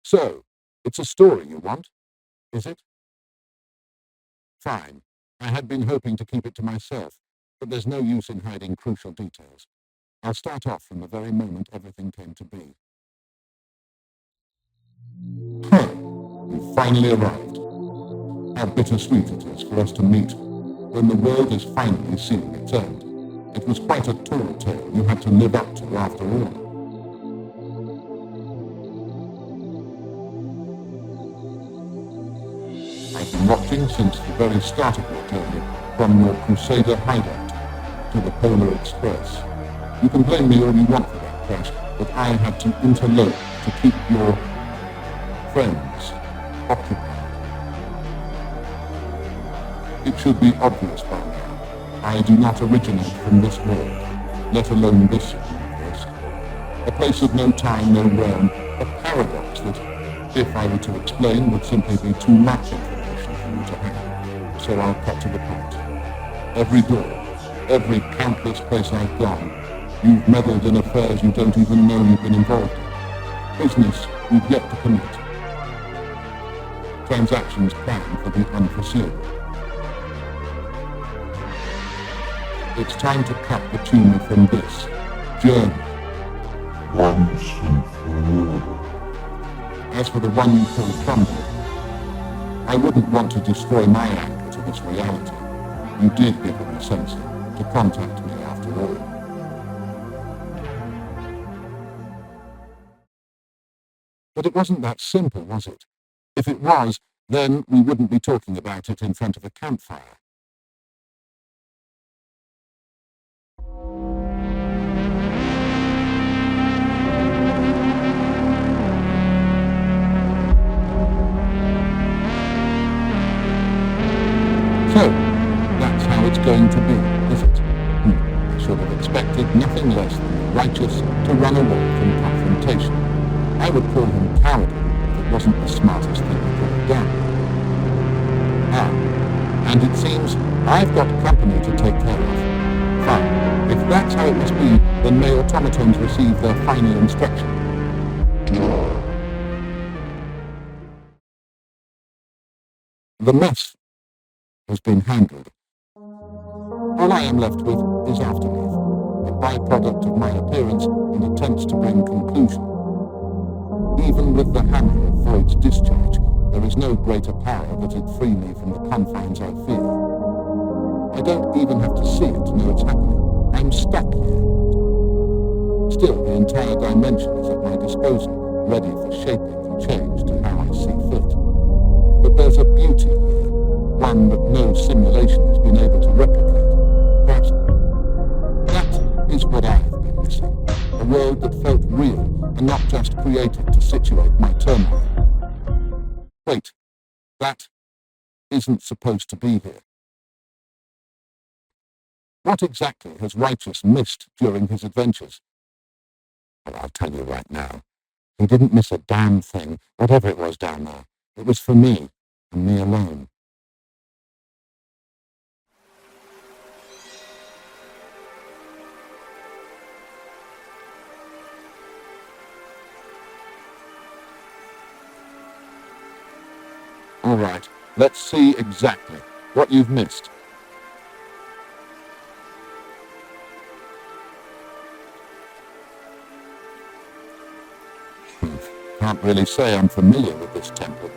So, it's a story you want, is it? Fine. I had been hoping to keep it to myself, but there's no use in hiding crucial details. I'll start off from the very moment everything came to be. You finally arrived. How bittersweet it is for us to meet when the world is finally seeing its end. It was quite a tall tale you had to live up to after all. I've been watching since the very start of your journey, from your Crusader hideout to the Polar Express. You can blame me all you want for that crash, but I had to interlope to keep your friends occupied. It should be obvious by now. I do not originate from this world, let alone this universe. A place of no time, no realm, a paradox that, if I were to explain, would simply be too much information for you to handle. So I'll cut to the point. Every door, every countless place I've gone, you've meddled in affairs you don't even know you've been involved in. Business you've yet to commit. Transactions planned for the unforeseeable. It's time to cut the tune from this journey. Once and for all. As for the one you call Thunder, I wouldn't want to destroy my anchor to this reality. You did give it a sense to contact me after all. But it wasn't that simple, was it? If it was, then we wouldn't be talking about it in front of a campfire. So, that's how it's going to be, is it? I should have expected nothing less than the righteous to run away from confrontation. I would call him cowardly if it wasn't the smartest thing he could have done. And it seems I've got company to take care of. Fine. If that's how it must be, then may automatons receive their final instruction. The mess has been handled. All I am left with is aftermath, a byproduct of my appearance and attempts to bring conclusion. Even with the hammer of Void's discharge, there is no greater power that it free me from the confines I fear. I don't even have to see it to know it's happening. I'm stuck here. Still, the entire dimension is at my disposal, ready for shaping and change to how I see fit. But there's a beauty here, one that no simulation has been able to replicate. Perhaps that is what I have been missing. A world that felt real and not just created to situate my turmoil. Wait, that isn't supposed to be here. What exactly has Righteous missed during his adventures? Well, I'll tell you right now. He didn't miss a damn thing, whatever it was down there. It was for me, and me alone. All right, let's see exactly what you've missed. Can't really say I'm familiar with this temple.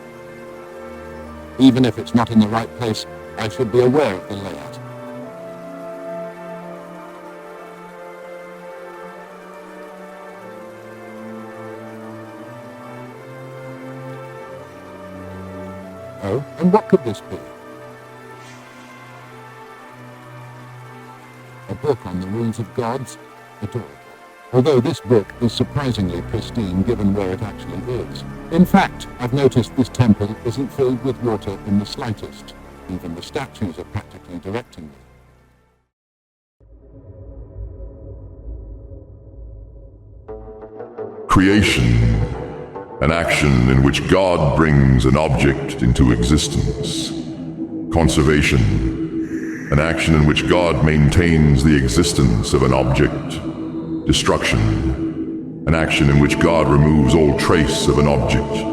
Even if it's not in the right place, I should be aware of the layout. Oh, and what could this be? A book on the rules of gods? Adorable. Although this book is surprisingly pristine given where it actually is. In fact, I've noticed this temple isn't filled with water in the slightest. Even the statues are practically directing me. Creation, an action in which God brings an object into existence. Conservation, an action in which God maintains the existence of an object. Destruction, an action in which God removes all trace of an object.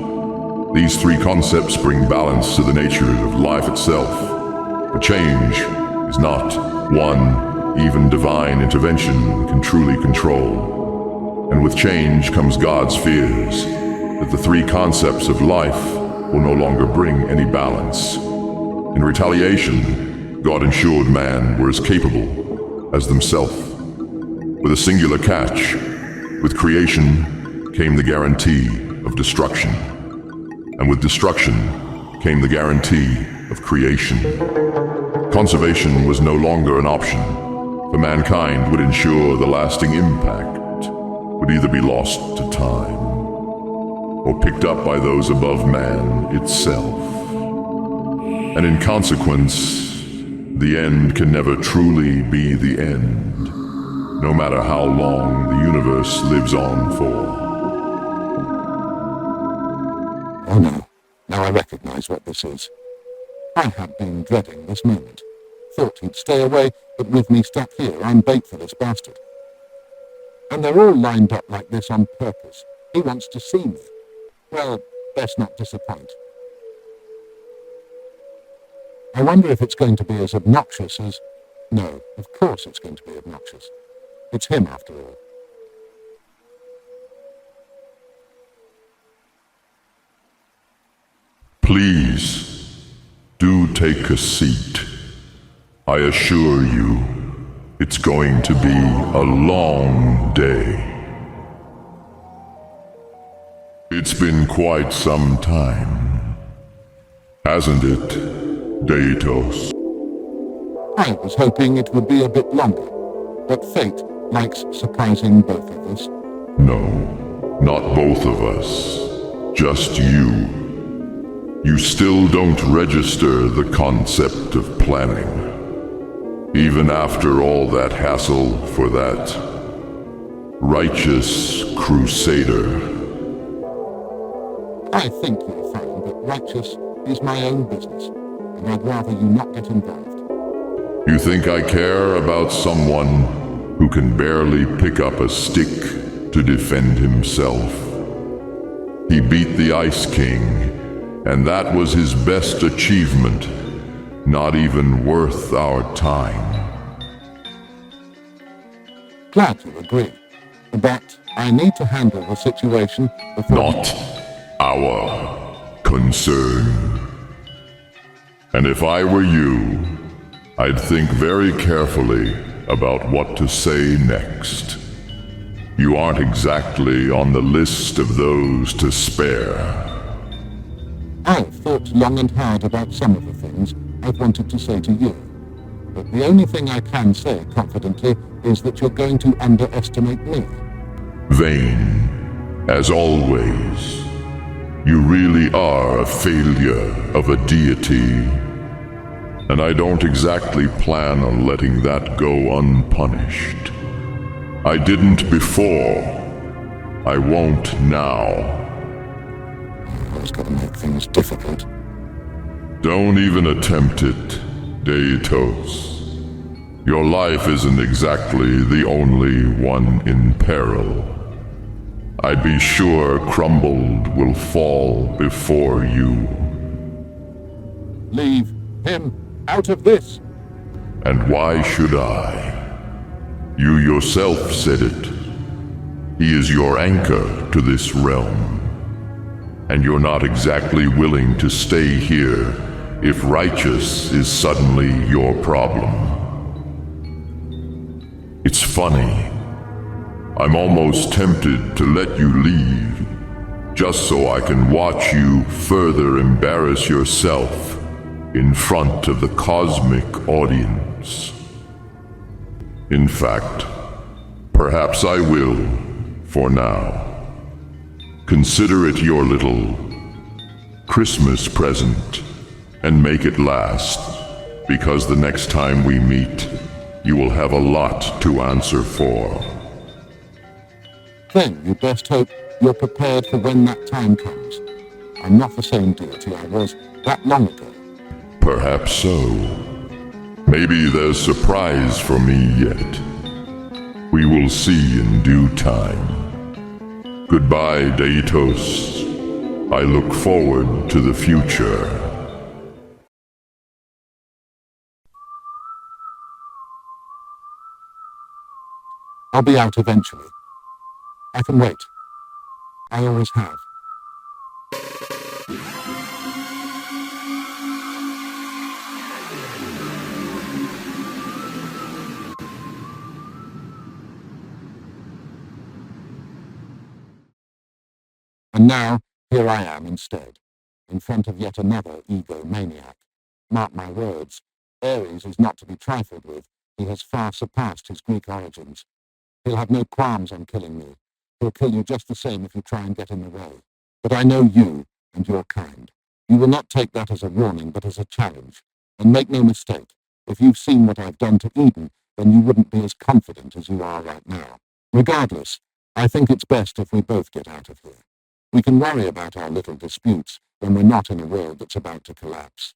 These three concepts bring balance to the nature of life itself. But change is not one even divine intervention can truly control. And with change comes God's fears that the three concepts of life will no longer bring any balance. In retaliation, God ensured man were as capable as themselves. With a singular catch, with creation came the guarantee of destruction. And with destruction came the guarantee of creation. Conservation was no longer an option, for mankind would ensure the lasting impact would either be lost to time or picked up by those above man itself. And in consequence, the end can never truly be the end, no matter how long the universe lives on for. Oh no, now I recognize what this is. I have been dreading this moment. Thought he'd stay away, but with me stuck here, I'm bait for this bastard. And they're all lined up like this on purpose. He wants to see me. Well, best not disappoint. I wonder if it's going to be as obnoxious as... No, of course it's going to be obnoxious. It's him after all. Please, do take a seat. I assure you, it's going to be a long day. It's been quite some time, hasn't it, Deit.os? I was hoping it would be a bit longer, but fate likes surprising both of us. No, not both of us. Just you. You still don't register the concept of planning. Even after all that hassle for that righteous crusader. I think you'll find that righteous is my own business, and I'd rather you not get involved. You think I care about someone who can barely pick up a stick to defend himself? He beat the Ice King, and that was his best achievement, not even worth our time. Glad you agree, but I need to handle the situation before... Not our concern. And if I were you, I'd think very carefully about what to say next. You aren't exactly on the list of those to spare. I've thought long and hard about some of the things I've wanted to say to you, but the only thing I can say confidently is that you're going to underestimate me. Vain, as always. You really are a failure of a deity, and I don't exactly plan on letting that go unpunished. I didn't before. I won't now. I was going to make things difficult. Don't even attempt it, Deit.os. Your life isn't exactly the only one in peril. I'd be sure Crumbled will fall before you. Leave him out of this. And why should I? You yourself said it. He is your anchor to this realm. And you're not exactly willing to stay here if righteous is suddenly your problem. It's funny. I'm almost tempted to let you leave, just so I can watch you further embarrass yourself in front of the cosmic audience. In fact, perhaps I will, for now. Consider it your little Christmas present, and make it last, because the next time we meet, you will have a lot to answer for. Then you best hope you're prepared for when that time comes. I'm not the same deity I was that long ago. Perhaps so. Maybe there's surprise for me yet. We will see in due time. Goodbye, Deit.os. I look forward to the future. I'll be out eventually. I can wait. I always have. And now, here I am instead, in front of yet another egomaniac. Mark my words, Ares is not to be trifled with. He has far surpassed his Greek origins. He'll have no qualms on killing me. He'll kill you just the same if you try and get in the way. But I know you and your kind. You will not take that as a warning, but as a challenge. And make no mistake, if you've seen what I've done to Eden, then you wouldn't be as confident as you are right now. Regardless, I think it's best if we both get out of here. We can worry about our little disputes when we're not in a world that's about to collapse.